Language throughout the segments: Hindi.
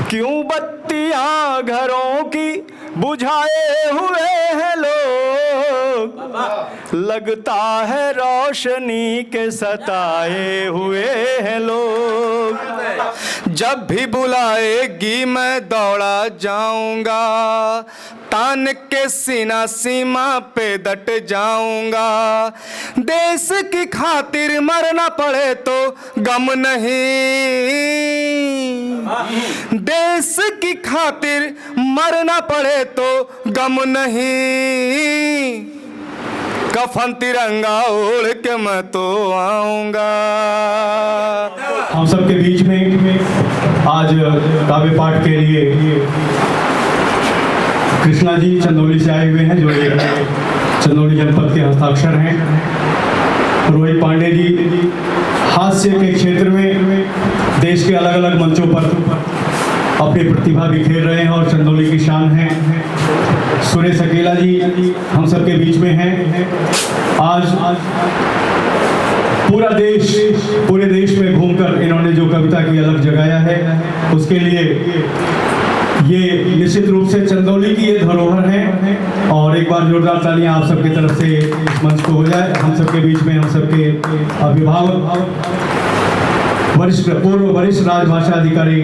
क्यों बत्तियां घरों की बुझाए हुए हैं लोग, लगता है रोशनी के सताए हुए हैं लोग। जब भी बुलाएगी मैं दौड़ा जाऊंगा, तान के सीना सीमा पे डट जाऊंगा। देश की खातिर मरना पड़े तो गम नहीं, देश की खातिर मरना पड़े तो गम नहीं। कफन तिरंगा ओढ़ के मैं तो आऊंगा। हम सबके बीच में आज काव्य पाठ के लिए कृष्णा जी चंदौली से आए हुए हैं, जो एक चंदौली जनपद के हस्ताक्षर हैं। रोहित पांडे जी हास्य के क्षेत्र में देश के अलग अलग मंचों पर अपनी प्रतिभा बिखेर रहे हैं और चंदौली की शान हैं। सुरेश अकेला जी हम सबके बीच में हैं। आज पूरे देश में घूमकर इन्होंने जो कविता की अलग जगाया है, उसके लिए ये निश्चित रूप से चंदौली की ये धरोहर है। और एक बार जोरदार तालियां आप सबकी तरफ से इस मंच को हो जाए। हम सबके बीच में हम सबके अभिभावक पूर्व वरिष्ठ राजभाषा अधिकारी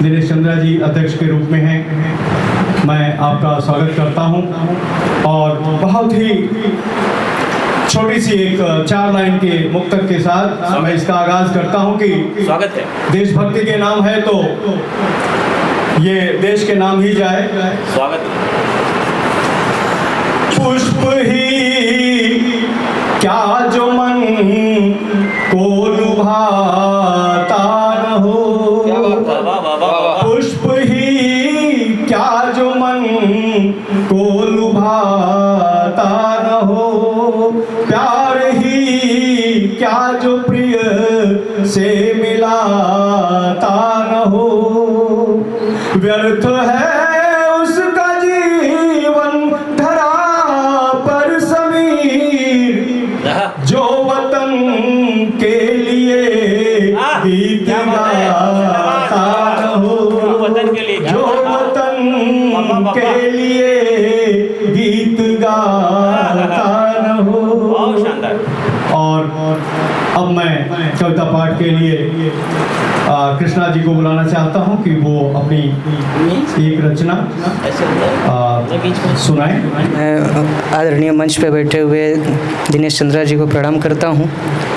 दिनेश चंद्रा जी अध्यक्ष के रूप में हैं। मैं आपका स्वागत करता हूं और बहुत ही छोटी सी एक 4 लाइन के मुक्तक के साथ मैं इसका आगाज करता हूं कि स्वागत है। देशभक्ति के नाम है तो ये देश के नाम ही जाए। स्वागत है। पुष्प ही क्या जो मन को लुभाता न हो, पुष्प ही क्या जो मन को लुभाता न हो, प्यार ही क्या जो प्रिय से मिलाता न हो। व्यर्थ है उसका जीवन धरा पर समीर, जो वतन के लिए गीत गाता हो, जो वतन के लिए गीत गाता हो। और अब मैं कविता पाठ के लिए कृष्णा जी को बुलाना चाहता हूं कि वो अपनी एक रचना सुनाएं। मैं आदरणीय मंच पे बैठे हुए दिनेश चंद्रा जी को प्रणाम करता हूं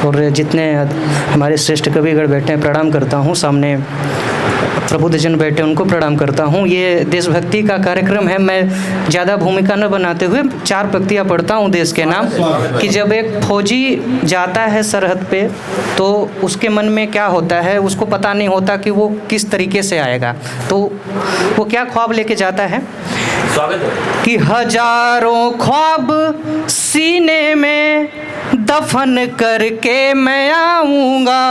और जितने हमारे श्रेष्ठ कविगण बैठे हैं प्रणाम करता हूं। सामने प्रबुद्धजन बैठे उनको प्रणाम करता हूं। ये देशभक्ति का कार्यक्रम है। मैं ज़्यादा भूमिका न बनाते हुए 4 पंक्तियाँ पढ़ता हूं देश के नाम, कि जब एक फौजी जाता है सरहद पे तो उसके मन में क्या होता है, उसको पता नहीं होता कि वो किस तरीके से आएगा, तो वो क्या ख्वाब लेके जाता है। स्वागत है। कि हजारों ख्वाब सीने में दफन करके मैं आऊँगा,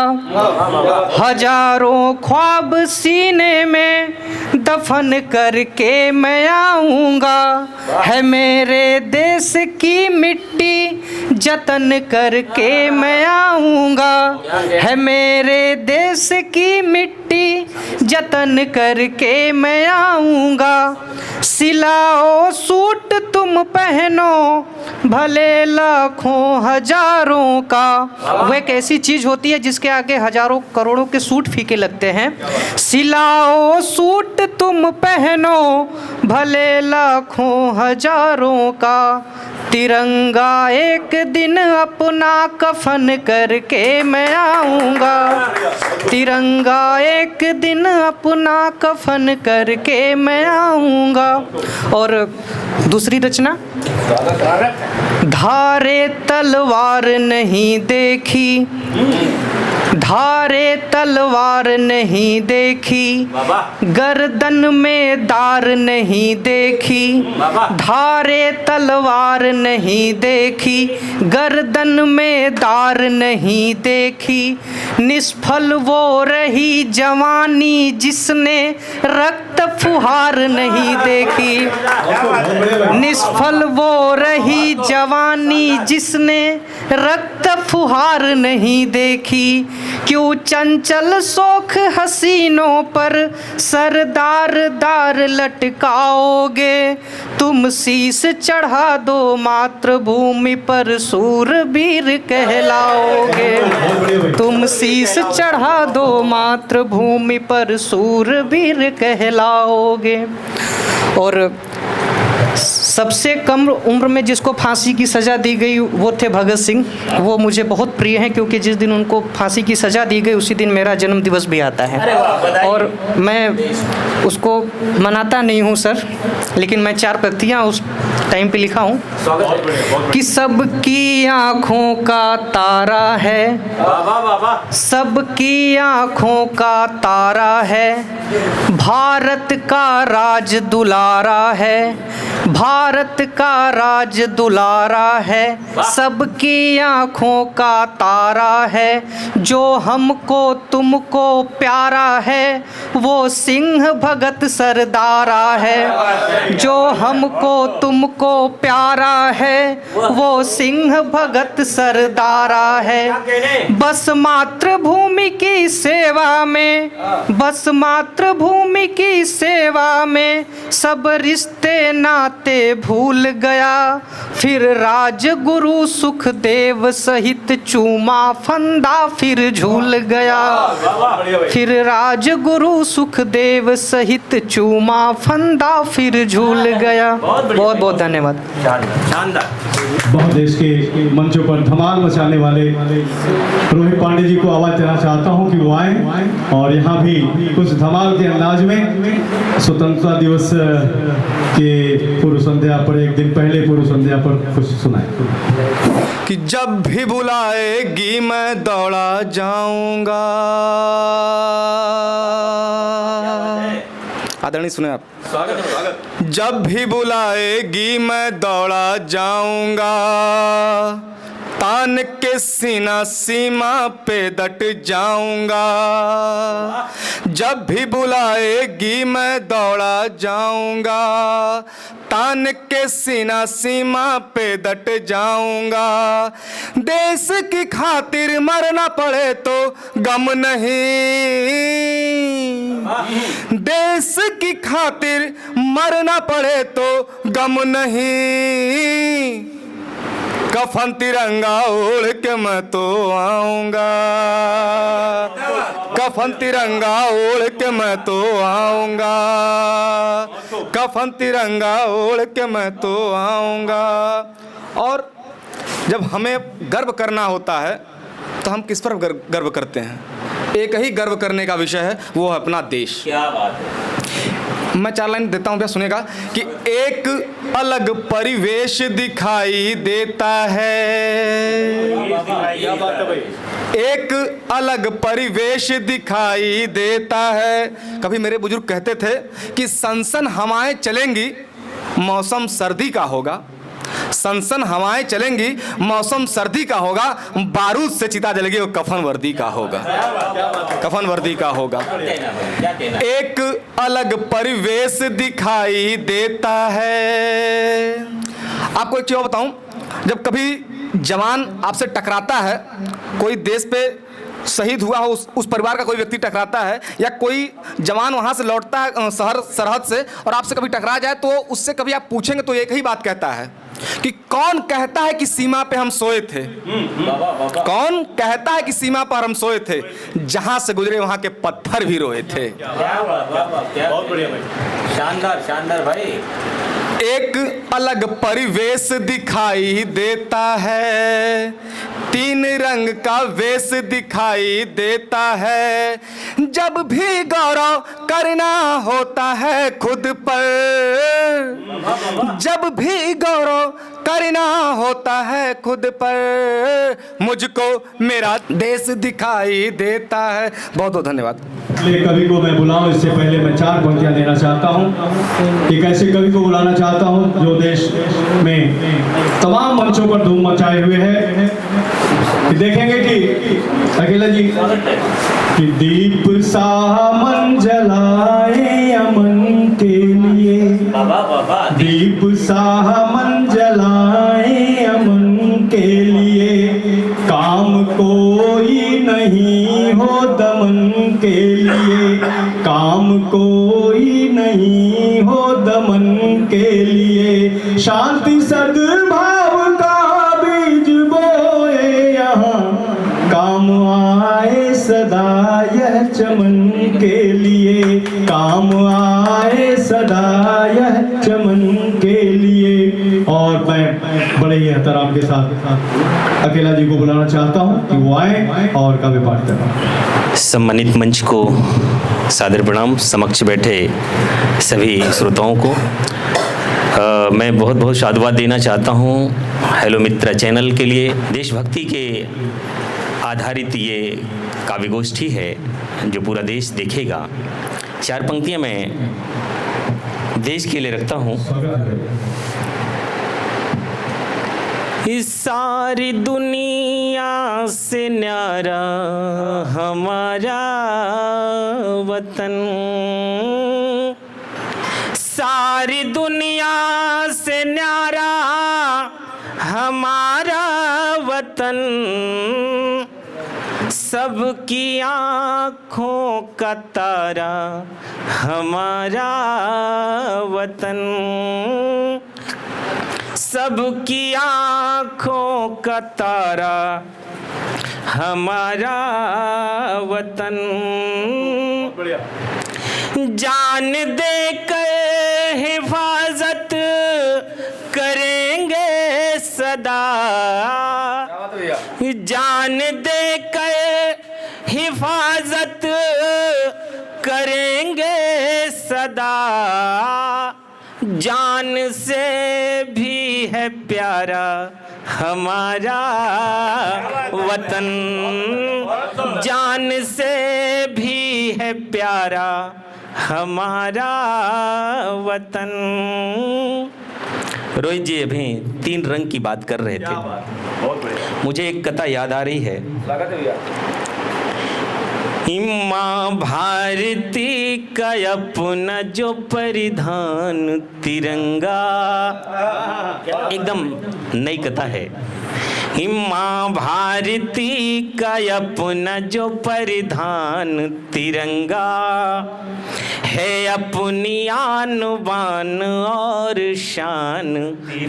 हजारों ख्वाब सीने में दफन करके मैं आऊँगा। है मेरे देश की मिट्टी जतन करके मैं आऊँगा, है मेरे देश की मिट्टी जतन करके मैं आऊँगा। सिलाओ सूट तुम पहनो भले लाखों हजारों का। वह एक ऐसी चीज होती है जिसके आगे हजारों करोड़ों के सूट फीके लगते हैं। सिलाओ सूट तुम पहनो भले लाखों हजारों का, तिरंगा एक दिन अपना कफन करके मैं आऊँगा, तिरंगा एक दिन अपना कफन करके मैं आऊँगा। और दूसरी रचना, धारे तलवार नहीं देखी, धारे तलवार नहीं देखी, गर्दन में दार नहीं देखी, धारे तलवार नहीं देखी, गर्दन में दार नहीं देखी। निष्फल वो रही जवानी जिसने रक्त फुहार नहीं देखी, निष्फल वो रही जवानी जिसने रक्त फुहार नहीं देखी। क्यों चंचल शौक हसीनों पर सरदार दार लटकाओगे। तुम शीस चढ़ा दो मातृभूमि पर सूरवीर कहलाओगे। तुम शीस चढ़ा दो मातृभूमि पर सूरवीर कहलाओगे। और सबसे कम उम्र में जिसको फांसी की सज़ा दी गई वो थे भगत सिंह। वो मुझे बहुत प्रिय हैं क्योंकि जिस दिन उनको फांसी की सज़ा दी गई उसी दिन मेरा जन्म दिवस भी आता है। और मैं उसको मनाता नहीं हूँ सर, लेकिन मैं 4 पंक्तियाँ उस टाइम पे लिखा हूँ कि सबकी आँखों का तारा है, सबकी आँखों का तारा है, भारत का राज दुलारा है, भारत का राज दुलारा है, सबकी आँखों का तारा है, जो हमको तुमको प्यारा है वो सिंह भगत सरदारा है। जो हमको तुमको प्यारा है वो सिंह भगत सरदारा है। बस मातृभूमि की सेवा में, बस मातृभूमि की सेवा में सब रिश्ते नाते भूल गया। फिर राजगुरु सुखदेव सहित चूमा फंदा फिर झूल गया। फिर राजगुरु सुखदेव सहित चूमा फंदा फिर झूल गया। बहुत बहुत धन्यवाद। बहुत देश के मंचों पर धमाल मचाने वाले रोहित पांडे जी को आवाज देना चाहता हूं कि वो आए और यहाँ भी कुछ धमाल के अंदाज में स्वतंत्रता दिवस के पूर्व संध्या पर, एक दिन पहले पूर्व संध्या पर कुछ सुनाए। कि जब भी बुलाएगी मैं दौड़ा जाऊंगा। आदरणीय सुने आप। जब भी बुलाएगी मैं दौड़ा जाऊंगा, तान के सीना सीमा पे डट जाऊंगा। जब भी बुलाएगी मैं दौड़ा जाऊंगा, तान के सीना सीमा पे डट जाऊंगा। देश की खातिर मरना पड़े तो गम नहीं, देश की खातिर मरना पड़े तो गम नहीं। कफन तिरंगा ओढ़ के मैं तो आऊंगा, कफन तिरंगा ओढ़ के मैं तो आऊंगा, कफन तिरंगा ओढ़ के मैं तो आऊंगा। और जब हमें गर्व करना होता है तो हम किस पर गर्व करते हैं? एक ही गर्व करने का विषय है, वो है अपना देश। क्या बात है। मैं 4 लाइन देता हूँ भैया, सुनेगा कि एक अलग परिवेश दिखाई देता है, एक अलग परिवेश दिखाई देता है। कभी मेरे बुजुर्ग कहते थे कि सनसन हवाएं चलेंगी मौसम सर्दी का होगा, सनसन हवाएं चलेंगी मौसम सर्दी का होगा, बारूद से चिता जलेगी वो कफन वर्दी का होगा, कफन वर्दी का होगा। एक अलग परिवेश दिखाई देता है। आपको एक चीज बताऊं, जब कभी जवान आपसे टकराता है, कोई देश पे शहीद हुआ हो उस परिवार का कोई व्यक्ति टकराता है, या कोई जवान वहाँ से लौटता है शहर सरहद से और आपसे कभी टकरा जाए, तो उससे कभी आप पूछेंगे तो एक ही बात कहता है कि कौन कहता है कि सीमा पे हम सोए थे? कौन कहता है कि सीमा पर हम सोए थे? जहां से गुजरे वहां के पत्थर भी रोए थे। बहुत बढ़िया भाई, शानदार शानदार भाई। एक अलग परिवेश दिखाई देता है, 3 रंग का वेश दिखाई देता है। जब भी गौरव करना होता है खुद पर, जब भी गौरव करना होता है खुद पर, मुझको मेरा देश दिखाई देता है। बहुत बहुत धन्यवाद। कवि को मैं बुलाऊं इससे पहले मैं 4 पंक्तियां देना चाहता हूं। एक ऐसे कवि को बुलाना चाहता हूं जो देश में तमाम मंचों पर धूम मचाए हुए है। देखेंगे कि अकेला जी कि दीप सा मन जलाए अमन के लिए, दीप सा मन जलाए अमन के लिए, काम कोई नहीं नहीं हो दमन के लिए, काम कोई नहीं हो दमन के लिए। शांति सद्भाव का बीज बोए यहाँ, काम आए सदा यह चमन के लिए, काम आए सदा यह चमन के लिए। और मैं बड़े ही एहतराम के साथ अकेला जी को बुलाना चाहता हूँ कि वो आए और काव्य पाठ करें। सम्मानित मंच को सादर प्रणाम। समक्ष बैठे सभी श्रोताओं को मैं बहुत बहुत साधुवाद देना चाहता हूँ हेलो मित्रा चैनल के लिए। देशभक्ति के आधारित ये काव्य गोष्ठी है जो पूरा देश देखेगा। चार पंक्तियाँ मैं देश के लिए रखता हूँ। इस सारी दुनिया से न्यारा हमारा वतन, सारी दुनिया से न्यारा हमारा वतन, सबकी आँखों का तारा हमारा वतन, सबकी आँखों का तारा हमारा वतन। जान दे कर हिफाजत करेंगे सदा, जान दे कर हिफाजत करेंगे सदा, जान से भी है प्यारा हमारा वतन, जान से भी है प्यारा हमारा वतन। रोहित जी अभी 3 रंग की बात कर रहे थे, मुझे एक कथा याद आ रही है। माँ भारती का अपना जो परिधान तिरंगा, एकदम नई कथा है। माँ भारती का अपना जो परिधान तिरंगा है, अपनी आन बान और शान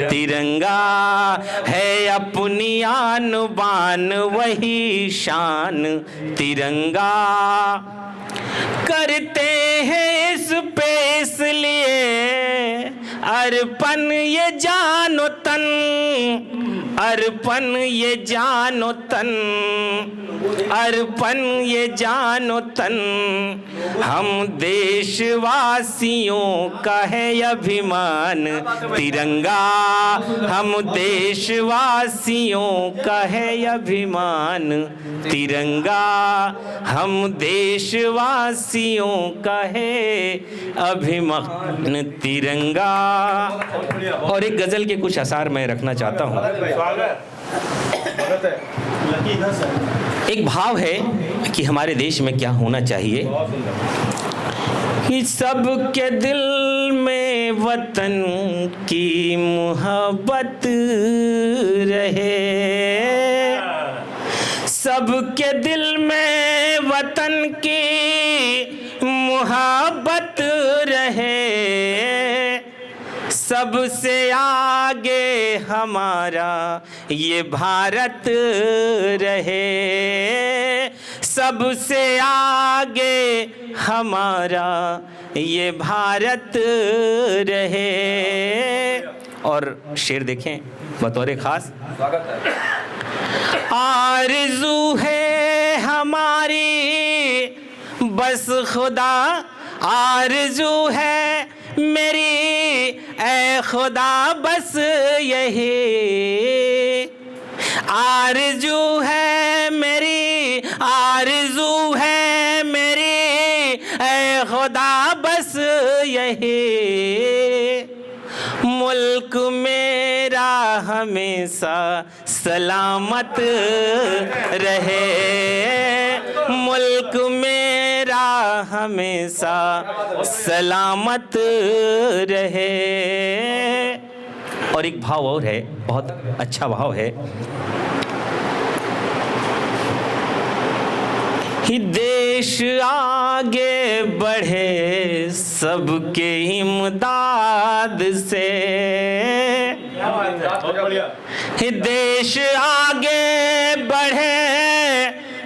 तिरंगा है, अपनी आन बान वही शान तिरंगा। करते हैं इस पे इसलिए अर्पण ये जानो तन, अर्पण ये जानो तन, अर्पण ये जानो तन, हम देशवासियों का है अभिमान तिरंगा, हम देशवासियों का है अभिमान तिरंगा, हम देशवासियों का है अभिमान तिरंगा। और एक गजल के कुछ असार मैं रखना चाहता हूँ। एक भाव है कि हमारे देश में क्या होना चाहिए कि सबके दिल में वतन की मोहब्बत रहे, सबके दिल में वतन की मोहब्बत रहे, सबसे आगे हमारा ये भारत रहे, सबसे आगे हमारा ये भारत रहे। और शेर देखें बतौर खास, आरज़ू है हमारी बस खुदा, आरज़ू है मेरी ऐ खुदा बस यही, आरज़ू है मेरी, आरज़ू है मेरी ऐ खुदा बस यही, मुल्क मेरा हमेशा सलामत रहे, मुल्क मेरा हमेशा सलामत रहे। और एक भाव और है, बहुत अच्छा भाव है। ही देश आगे बढ़े सबके इमदाद से, ही देश आगे बढ़े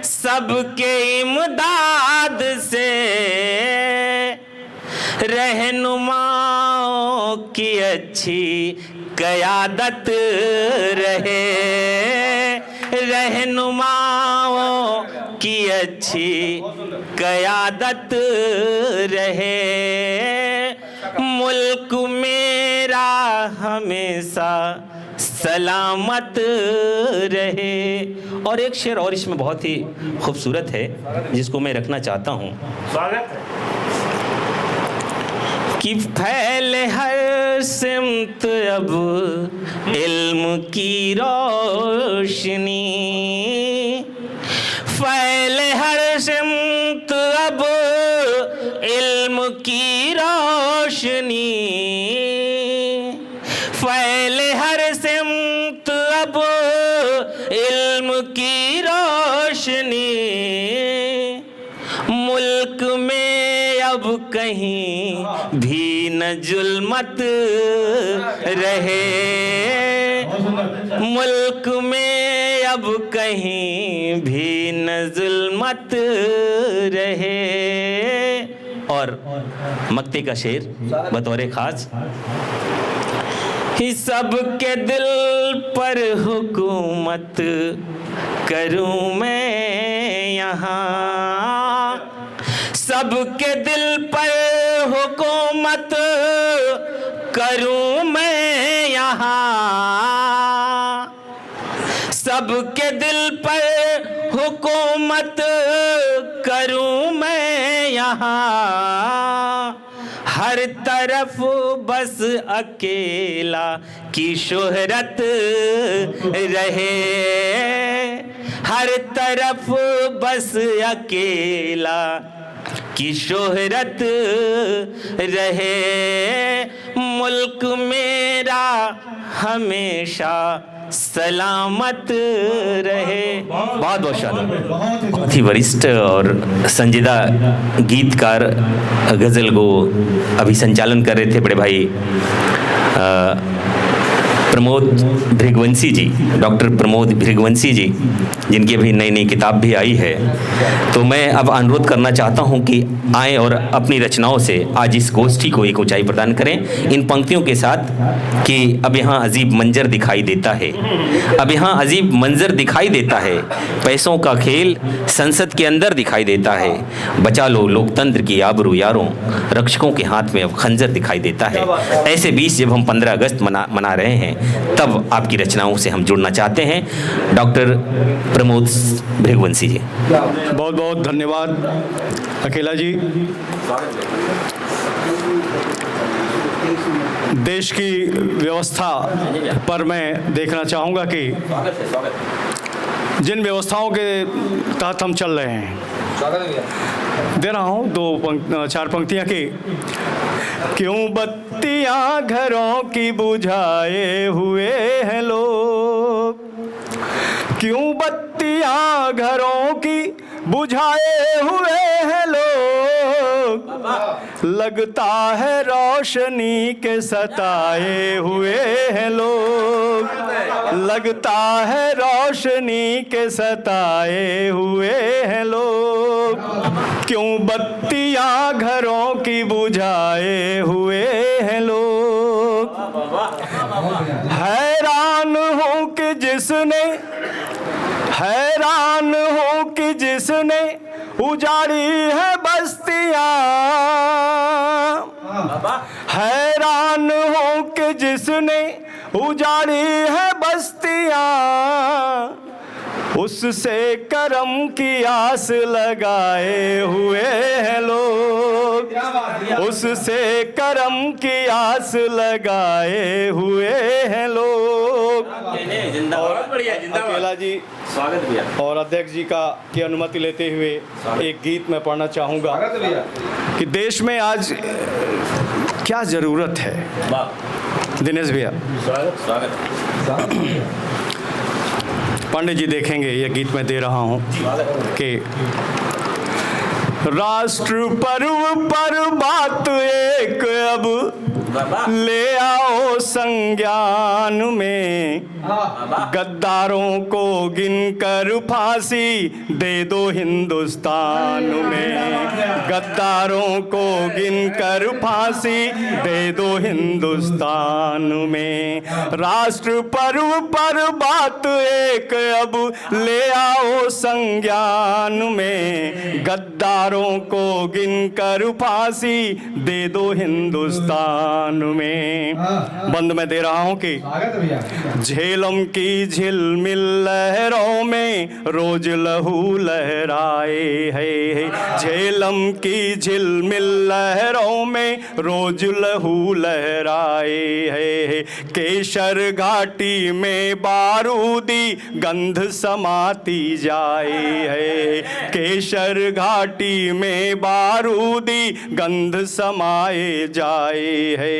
सबके इमदाद से, रहनुमाओं की अच्छी क़यादत रहे, रहनुमाओं की अच्छी क़यादत रहे, मुल्क मेरा हमेशा सलामत रहे। और एक शेर और इसमें बहुत ही खूबसूरत है जिसको मैं रखना चाहता हूँ कि फैले हर सिमत अब इल्म की रोशनी, फैले हर सिमत अब इल्म की रोशनी, फैले हर सिमत अब इल्म की रोशनी, मुल्क में अब कहीं भी न जुल्मत रहे, मुल्क में अब कहीं भी न जुल्मत रहे। और मक्ते का शेर बतौर खास, ही सबके दिल पर हुकूमत करूं मैं यहाँ, सबके दिल पर हुकूमत करूं मैं यहाँ, सबके दिल पर हुकूमत करूं मैं यहाँ, हर तरफ बस अकेला की शोहरत रहे, हर तरफ बस अकेला की शोहरत रहे, मुल्क मेरा हमेशा सलामत रहे। बहुत बहुत शानदार, बहुत ही वरिष्ठ और संजीदा गीतकार गज़ल को अभी संचालन कर रहे थे बड़े भाई प्रमोद भृगवंशी जी, डॉक्टर प्रमोद भृगवंशी जी, जिनकी अभी नई नई किताब भी आई है। तो मैं अब अनुरोध करना चाहता हूं कि आएँ और अपनी रचनाओं से आज इस गोष्ठी को एक ऊंचाई प्रदान करें इन पंक्तियों के साथ कि अब यहाँ अजीब मंजर दिखाई देता है, अब यहाँ अजीब मंजर दिखाई देता है, पैसों का खेल संसद के अंदर दिखाई देता है, बचा लो लोकतंत्र की आबरू यारों, रक्षकों के हाथ में अब खंजर दिखाई देता है। ऐसे बीच जब हम 15 अगस्त मना रहे हैं तब आपकी रचनाओं से हम जुड़ना चाहते हैं। डॉक्टर प्रमोद भृगवंशी जी, बहुत बहुत धन्यवाद अकेला जी। देश की व्यवस्था पर मैं देखना चाहूँगा कि जिन व्यवस्थाओं के तहत हम चल रहे हैं, दे रहा हूँ 4 पंक्तियाँ की। क्यों बत्तियाँ घरों की बुझाए हुए हैं लोग, क्यों बत्तियाँ घरों की बुझाए हुए हैं लोग, लगता है रोशनी के सताए हुए हैं लोग, लगता है रोशनी के सताए हुए हैं लोग, क्यों बत्तियाँ घरों की बुझाए हुए हैं लोग। हैरान हूँ कि जिसने, हैरान हूँ कि जिसने उजाड़ी है बस्तियाँ, हैरान हूँ कि जिसने उजाड़ी है बस्तियाँ, उससे करम की आस लगाए हुए हैं लोग, उससे करम की आस लगाए हुए हैं लोग। अकेला जी स्वागत भैया और अध्यक्ष जी की अनुमति लेते हुए एक गीत मैं पढ़ना चाहूँगा कि देश में आज क्या ज़रूरत है। दिनेश भैया, पंडित जी देखेंगे, ये गीत मैं दे रहा हूँ कि राष्ट्र पर्व पर बात एक अब ले आओ संज्ञान में, गद्दारों को गिनकर फांसी दे दो हिंदुस्तान में, गद्दारों को गिनकर फांसी दे दो हिंदुस्तान में। राष्ट्र पर्व पर बात एक अब ले आओ संज्ञान में, गद्दारों को गिनकर फांसी दे दो हिंदुस्तान में। बंद में दे रहा हूं कि झेलम की झिलमिल लहरों में रोज लहू लहराए है, झेलम की झिलमिल लहरों में रोज लहू लहराए है। केसर घाटी में बारूदी गंध समाती जाए है, केसर घाटी में बारूदी गंध समाए जाए है।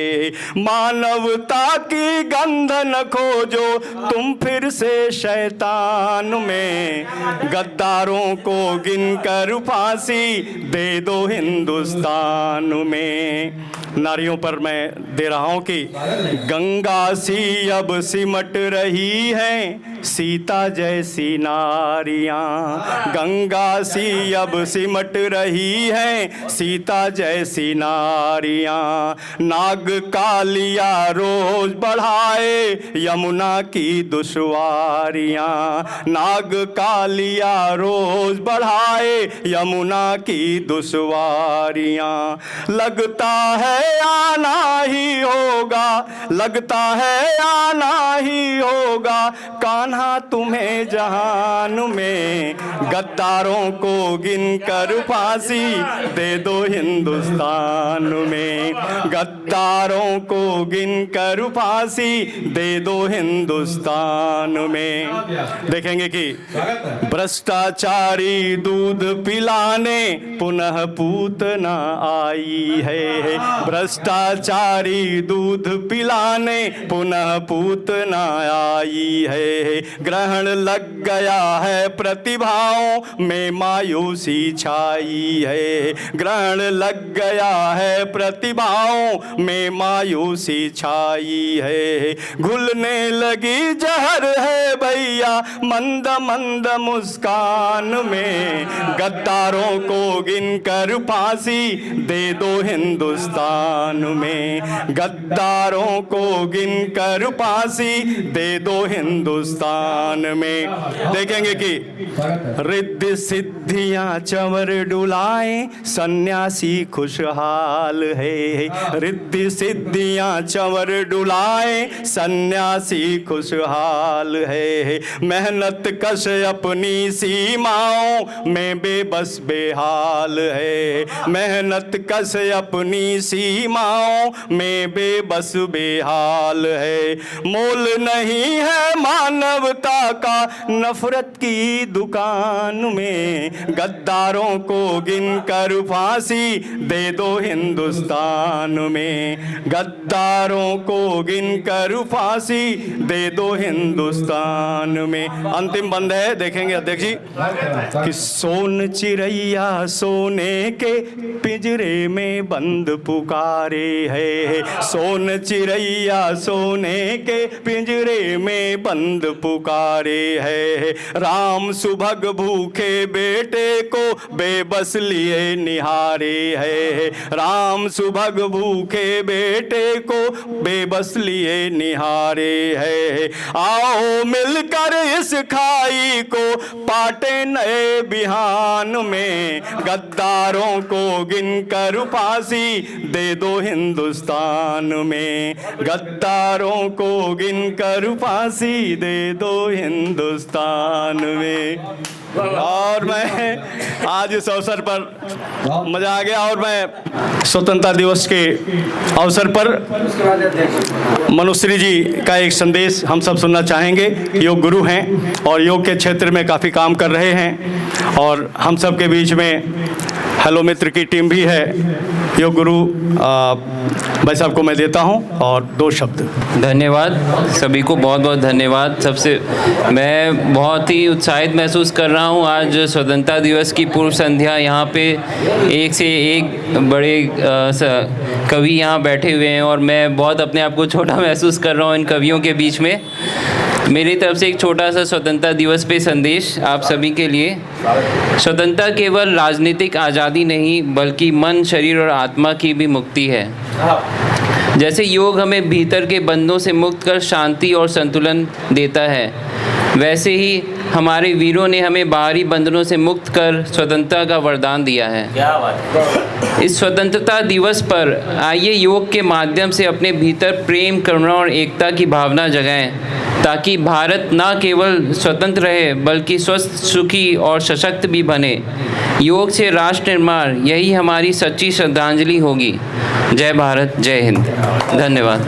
मानवता की गंध न खोजो तुम फिर से शैतान में, गद्दारों को गिनकर फांसी दे दो हिंदुस्तान में। नारियों पर मैं दे रहा हूं कि गंगा सी अब सिमट रही है सीता जैसी नारियां, गंगा सी अब सिमट रही है सीता जैसी नारियां। नाग कालिया रोज बढ़ाए यमुना की दुश्वारियां, नाग कालिया रोज बढ़ाए यमुना की दुश्वारियां। लगता है आना ही होगा, लगता है आना ही होगा कान्हा तुम्हें जहान में, गद्दारों को गिनकर फांसी दे दो हिंदुस्तान में, गद्दारों को गिनकर फांसी दे दो हिंदुस्तान में। देखेंगे कि भ्रष्टाचारी दूध पिलाने पुनः पूतना आई है, भ्रष्टाचारी दूध पिलाने पुनः पूतना आई है। ग्रहण लग गया है प्रतिभाओं में मायूसी छाई है, ग्रहण लग गया है प्रतिभाओं में मायूसी छाई है। घुलने लगी जहर है भैया मंद मंद मुस्कान में, गद्दारों को गिनकर फांसी दे दो हिंदुस्तान में, गद्दारों को गिनकर फांसी दे दो हिंदुस्तान में। देखेंगे कि रिद्धि सिद्धियां चंवर डुलाए सन्यासी खुशहाल है, रिद्धि सिद्धियां चंवर डुलाए सन्यासी खुशहाल है। मेहनत कश अपनी सीमाओं में बेबस बेहाल है, मेहनत कश अपनी सीमाओं में बेबस बेहाल है। मोल नहीं है मानवता का नफरत की दुकान में, गद्दारों को गिनकर फांसी दे दो हिंदुस्तान में, गद्दारों को गिनकर फांसी दे दो हिंदुस्तान में। अंतिम बंद है, देखेंगे अध्यक्ष जी कि सोन चिड़ैया सोने के पिंजरे में बंद पुकारे है, सोन चिड़ैया सोने के पिंजरे में बंद पुकारे है। राम सुभग भूखे बेटे को बेबस लिए निहारे है, राम सुभग भूखे बेटे को बेबस लिए निहारे है। आओ मिलकर इस खाई को पाटे नए बिहान में, गद्दारों को गिनकर फांसी दे दो हिंदुस्तान में, गद्दारों को गिनकर फांसी दे दो हिंदुस्तान में। और मैं आज इस अवसर पर मजा आ गया, और मैं स्वतंत्रता दिवस के अवसर पर मनुश्री जी का एक संदेश हम सब सुनना चाहेंगे। योग गुरु हैं और योग के क्षेत्र में काफ़ी काम कर रहे हैं, और हम सब के बीच में हेलो मित्र की टीम भी है। योग गुरु भाई साहब को मैं देता हूं और 2 शब्द। धन्यवाद, सभी को बहुत बहुत धन्यवाद। सबसे मैं बहुत ही उत्साहित महसूस कर रहा रहा हूँ आज स्वतंत्रता दिवस की पूर्व संध्या। यहाँ पे एक से एक बड़े कवि यहाँ बैठे हुए हैं और मैं बहुत अपने आप को छोटा महसूस कर रहा हूँ इन कवियों के बीच में। मेरी तरफ से एक छोटा सा स्वतंत्रता दिवस पे संदेश आप सभी के लिए। स्वतंत्रता केवल राजनीतिक आज़ादी नहीं बल्कि मन, शरीर और आत्मा की भी मुक्ति है। जैसे योग हमें भीतर के बंधनों से मुक्त कर शांति और संतुलन देता है, वैसे ही हमारे वीरों ने हमें बाहरी बंधनों से मुक्त कर स्वतंत्रता का वरदान दिया है। क्या बात। इस स्वतंत्रता दिवस पर आइए योग के माध्यम से अपने भीतर प्रेम, करुणा और एकता की भावना जगाएं, ताकि भारत न केवल स्वतंत्र रहे बल्कि स्वस्थ, सुखी और सशक्त भी बने। योग से राष्ट्र निर्माण, यही हमारी सच्ची श्रद्धांजलि होगी। जय भारत, जय हिंद। धन्यवाद।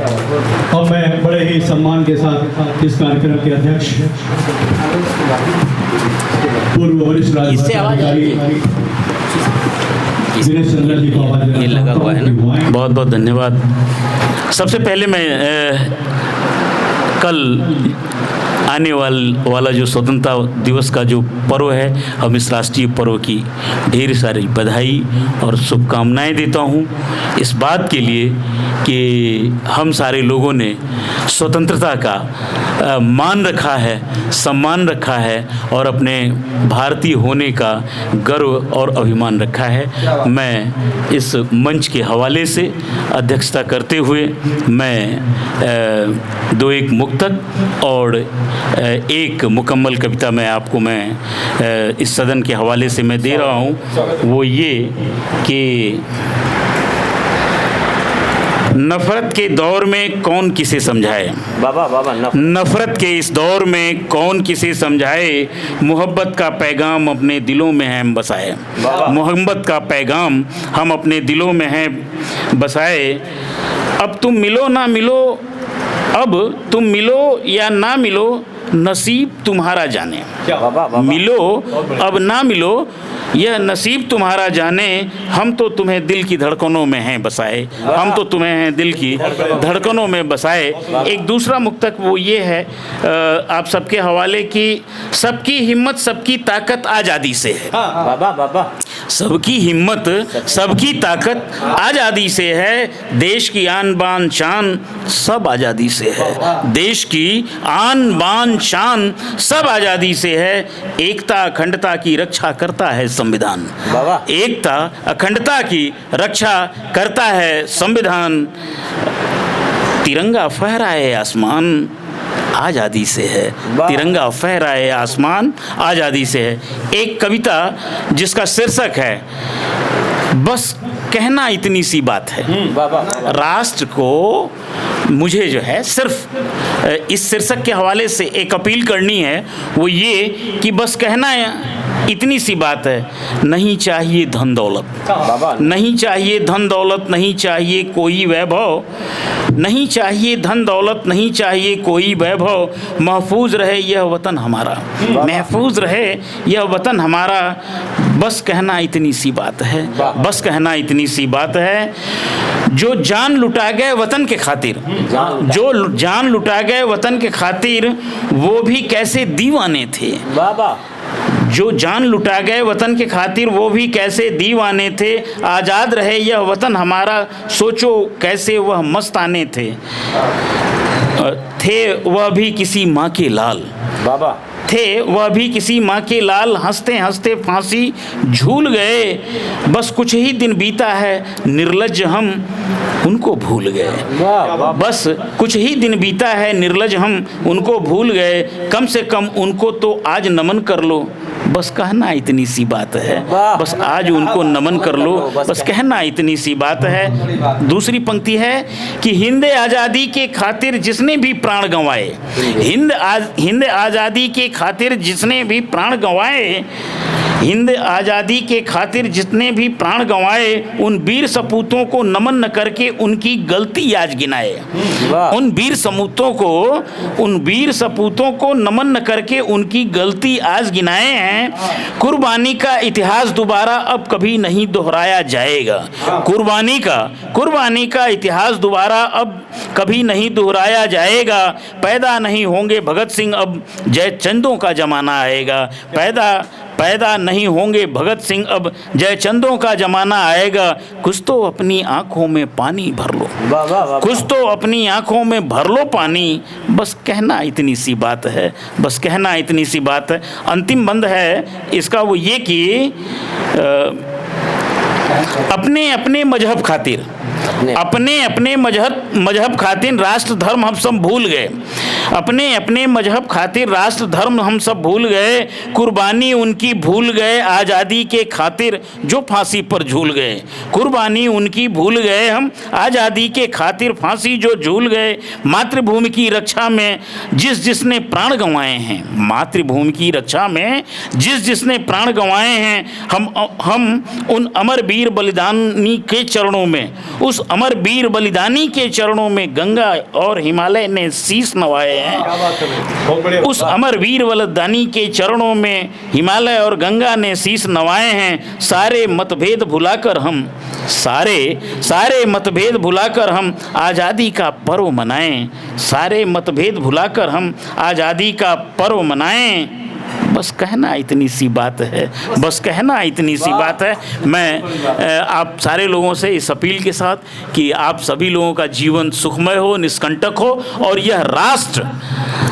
और मैं बड़े ही सम्मान के साथ इस कार्यक्रम के अध्यक्ष पूर्व वरिष्ठ अधिकारी दिनेश चंद्रा जी को आवाज ये लगा हुआ है ना। बहुत बहुत धन्यवाद। सबसे पहले मैं कल आने वाला जो स्वतंत्रता दिवस का जो पर्व है, हम इस राष्ट्रीय पर्व की ढेर सारी बधाई और शुभकामनाएं देता हूं, इस बात के लिए कि हम सारे लोगों ने स्वतंत्रता का मान रखा है, सम्मान रखा है और अपने भारतीय होने का गर्व और अभिमान रखा है। मैं इस मंच के हवाले से अध्यक्षता करते हुए मैं दो एक मुक्तक और एक मुकम्मल कविता मैं इस सदन के हवाले से मैं दे रहा हूँ। वो ये कि नफ़रत के दौर में कौन किसे समझाए, नफ़रत के इस दौर में कौन किसे समझाए, मोहब्बत का पैगाम अपने दिलों में है हम बसाए, मोहब्बत का पैगाम हम अपने दिलों में हैं बसाए। अब तुम मिलो ना मिलो, अब तुम मिलो या ना मिलो, नसीब तुम्हारा जाने। मिलो अब ना मिलो, यह नसीब तुम्हारा जाने, हम तो तुम्हें दिल की धड़कनों में हैं बसाए, हम तो तुम्हें दिल की धड़कनों में बसाए। एक दूसरा मुक्तक वो ये है आप सबके हवाले की, सबकी हिम्मत सबकी ताकत आज़ादी से है। सबकी हिम्मत सबकी ताकत आज़ादी से है, देश की आन बान शान सब आज़ादी से है, देश की आन बान शान सब आज़ादी से है। एकता अखंडता की रक्षा करता है संविधान, एकता अखंडता की रक्षा करता है संविधान। तिरंगा फहराए आसमान आज़ादी से है, तिरंगा फहराए आसमान आज़ादी से है। एक कविता जिसका शीर्षक है बस कहना इतनी सी बात है। राष्ट्र को मुझे जो है सिर्फ इस शीर्षक के हवाले से एक अपील करनी है, वो ये कि बस कहना इतनी सी बात है, नहीं चाहिए धन दौलत, नहीं चाहिए धन दौलत, नहीं चाहिए कोई वैभव, नहीं चाहिए धन दौलत, नहीं चाहिए कोई वैभव, महफूज रहे यह वतन हमारा, महफूज रहे यह वतन हमारा। बस कहना इतनी सी बात है, बस कहना इतनी सी बात है। जो जान लुटा गए वतन के खातिर, जो जान लुटा गए वतन के खातिर, वो भी कैसे दीवाने थे। जो जान लुटा गए वतन के खातिर, वो भी कैसे दीवाने थे। आज़ाद रहे यह वतन हमारा, सोचो कैसे वह मस्ताने थे वह भी किसी माँ के लाल, थे वह भी किसी माँ के लाल, हंसते हंसते फांसी झूल गए। बस कुछ ही दिन बीता है निर्लज्ज हम उनको भूल गए, बस कुछ ही दिन बीता है निर्लज्ज हम उनको भूल गए। कम से कम उनको तो आज नमन कर लो, बस कहना इतनी सी बात है, बस आज उनको नमन कर लो, बस कहना इतनी सी बात है। दूसरी पंक्ति है कि हिंद आज़ादी के खातिर जिसने भी प्राण गंवाए, हिंद आज़ादी के खातिर जिसने भी प्राण गंवाए, हिंद आज़ादी के खातिर जितने भी प्राण गंवाए, उन वीर सपूतों को नमन न करके उनकी गलती आज गिनाए। उन वीर सपूतों को नमन न करके उनकी गलती आज गिनाए हैं। कुर्बानी का इतिहास दोबारा अब कभी नहीं दोहराया जाएगा, कुर्बानी का इतिहास दोबारा अब कभी नहीं दोहराया जाएगा। पैदा नहीं होंगे भगत सिंह, अब जय चंदों का जमाना आएगा, पैदा पैदा नहीं होंगे भगत सिंह, अब जयचंदों का जमाना आएगा। कुछ तो अपनी आंखों में पानी भर लो, कुछ तो अपनी आंखों में भर लो पानी, बस कहना इतनी सी बात है, बस कहना इतनी सी बात है। अंतिम बंद है इसका वो ये कि अपने अपने मजहब खातिर, अपने अपने मजहब खातिर राष्ट्र धर्म हम सब भूल गए, अपने अपने मजहब खातिर राष्ट्र धर्म हम सब भूल गए। कुर्बानी उनकी भूल गए आज़ादी के खातिर जो फांसी पर झूल गए, कुर्बानी उनकी भूल गए हम आज़ादी के खातिर फांसी जो झूल गए। मातृभूमि की रक्षा में जिस जिसने प्राण गंवाए हैं, मातृभूमि की रक्षा में जिस जिसने प्राण गंवाए हैं, हम उन अमर वीर बलिदानी के चरणों में, उस अमर वीर बलिदानी के चरणों में गंगा और हिमालय ने शीश नवाए हैं। उस अमर वीर बलिदानी के चरणों में हिमालय और गंगा ने शीश नवाए हैं। सारे मतभेद भुलाकर हम, सारे मतभेद भुलाकर हम आज़ादी का पर्व मनाएं, सारे मतभेद भुलाकर हम आज़ादी का पर्व मनाएं। बस कहना इतनी सी बात है, बस कहना इतनी सी बात है। मैं आप सारे लोगों से इस अपील के साथ कि आप सभी लोगों का जीवन सुखमय हो, निष्कंटक हो और यह राष्ट्र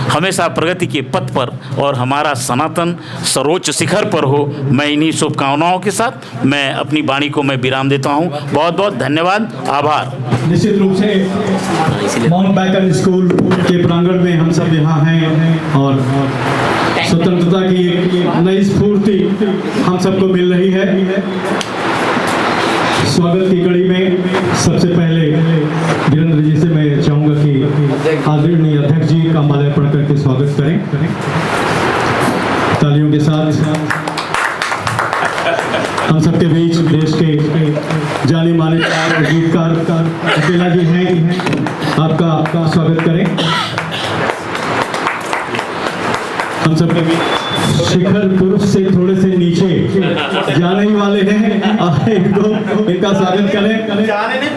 हमेशा प्रगति के पथ पर और हमारा सनातन सर्वोच्च शिखर पर हो। मैं इन्हीं शुभकामनाओं के साथ मैं अपनी वाणी को मैं विराम देता हूँ। बहुत बहुत धन्यवाद, आभार। निश्चित रूप से माउंटबैटन स्कूल के प्रांगण में हम सब यहाँ हैं और स्वतंत्रता की एक नई स्फूर्ति हम सबको मिल रही है। स्वागत की कड़ी में सबसे पहले वीरेंद्र जी से मैं चाहूँगा कि आदरणीय अध्यक्ष जी का माल्यार्पण करके स्वागत करें तालियों के साथ। हम सबके बीच देश के जाने माने और गीतकार अकेला जी हैं, आपका स्वागत करें। हम सबके बीच शिखर पुरुष से थोड़े से नीचे जाने ही वाले हैं और एक दो इनका स्वागत करें। जाने नहीं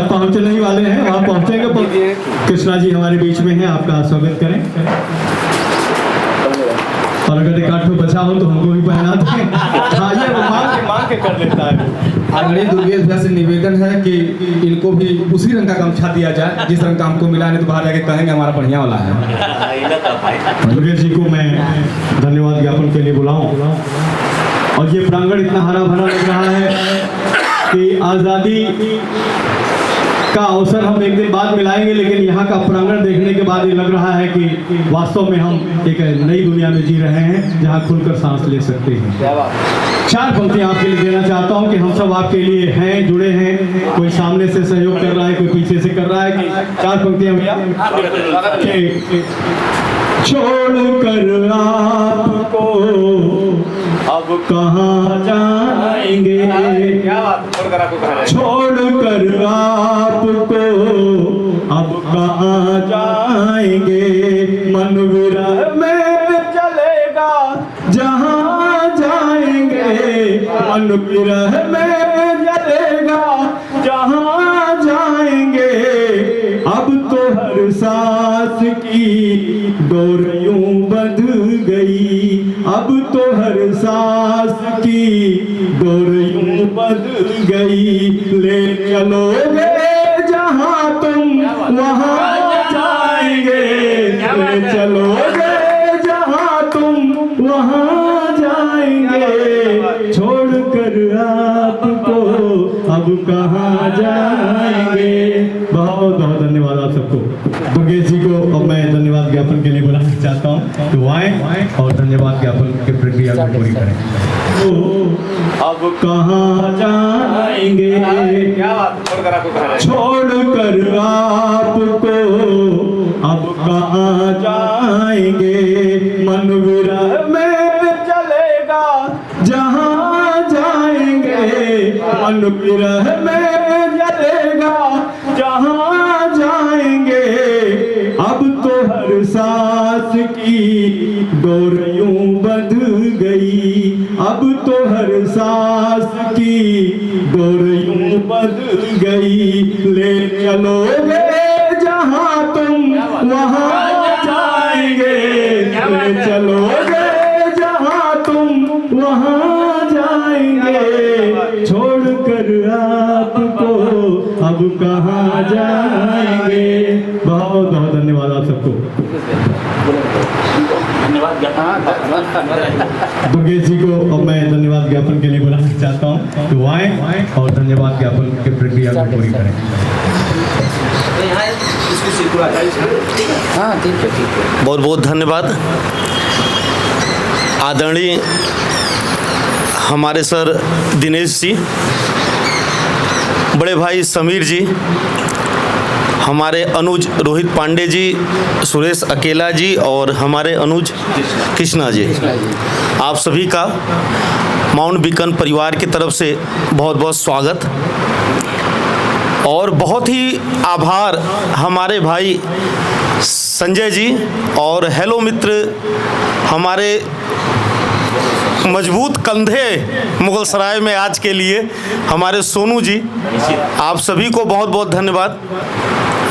पहुंचने ही वाले हैं, वहाँ पहुंचेंगे। कृष्णा जी हमारे बीच में हैं, आपका स्वागत करें। और अगर एक आठ बचा हो तो हमको भी पहना दें। हाँ, ये मांग के कर लेता है। आदरणीय दुर्गेश भैया से निवेदन है कि इनको भी उसी रंग का गमछा दिया जाए जिस रंग का हमको मिला, नहीं तो बाहर जाके कहेंगे हमारा बढ़िया वाला है। दुर्गेश जी को मैं धन्यवाद ज्ञापन के लिए बुलाऊं। और ये प्रांगण इतना हरा भरा लग रहा है कि आज़ादी का अवसर हम एक दिन बाद मिलाएंगे, लेकिन यहाँ का प्रांगण देखने के बाद ये लग रहा है कि वास्तव में हम एक नई दुनिया में जी रहे हैं जहाँ खुलकर सांस ले सकते हैं। चार पंक्तियाँ आपके लिए देना चाहता हूँ कि हम सब आपके लिए हैं, जुड़े हैं। कोई सामने से सहयोग कर रहा है, कोई पीछे से कर रहा है। कि चार पंक्तियाँ भैया। छोड़ कर आपको अब कहाँ जाएंगे, छोड़ कर आपको अब कहाँ जाएंगे, मन विरह में चलेगा जहाँ जाएंगे, मन विरह में चलेगा जहाँ जाएंगे। अब तो हर सांस की डोर यूं बंध गई, अब तो हर सांस की डोर यूं बंध गई। ले चलोगे जहाँ तुम वहाँ जाएंगे, ले चलोगे जहाँ तुम वहाँ जाएंगे। छोड़ कर आपको अब कहाँ जाएंगे। बहुत बहुत धन्यवाद आप सबको। दुर्गेश जी को अब मैं धन्यवाद ज्ञापन के लिए बुलाना चाहता हूँ तो आए और धन्यवाद ज्ञापन की प्रक्रिया को पूरी करें। अब कहाँ जाएंगे, छोड़ कर आपको अब कहाँ जाएंगे, मन विरह में चलेगा जहाँ जाएंगे, मन विरह में चलेगा जहाँ जाएंगे। अब तो हर सांस की डोर यूं बंध गई, अब तो हर सांस की डोर यूं बंध गई। ले चलोगे जहाँ तुम वहाँ जाएंगे, ले चलोगे जहाँ तुम वहाँ को। दुर्गेश जी को अब मैं धन्यवाद ज्ञापन के लिए बुलाना चाहता हूँ कि वो आए और धन्यवाद ज्ञापन की प्रक्रिया को पूरी करें। बहुत बहुत धन्यवाद। आदरणीय हमारे सर दिनेश जी, बड़े भाई समीर जी, हमारे अनुज रोहित पांडे जी, सुरेश अकेला जी और हमारे अनुज कृष्णा जी, आप सभी का माउंट बीकन परिवार की तरफ से बहुत बहुत स्वागत और बहुत ही आभार हमारे भाई संजय जी और हेलो मित्र हमारे मजबूत कंधे मुगलसराय में आज के लिए हमारे सोनू जी, आप सभी को बहुत बहुत धन्यवाद।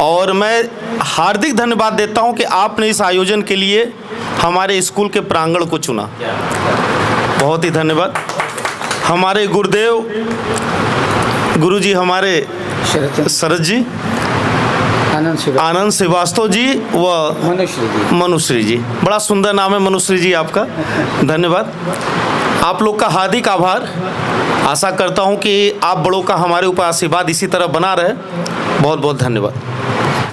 और मैं हार्दिक धन्यवाद देता हूं कि आपने इस आयोजन के लिए हमारे स्कूल के प्रांगण को चुना, बहुत ही धन्यवाद। हमारे गुरुदेव गुरुजी हमारे शरद जी, आनंद श्रीवास्तव जी व मनुश्री जी, बड़ा सुंदर नाम है मनुश्री जी आपका, धन्यवाद। आप लोग का हार्दिक आभार। आशा करता हूं कि आप बड़ों का हमारे ऊपर आशीर्वाद इसी तरह बना रहे। बहुत बहुत धन्यवाद।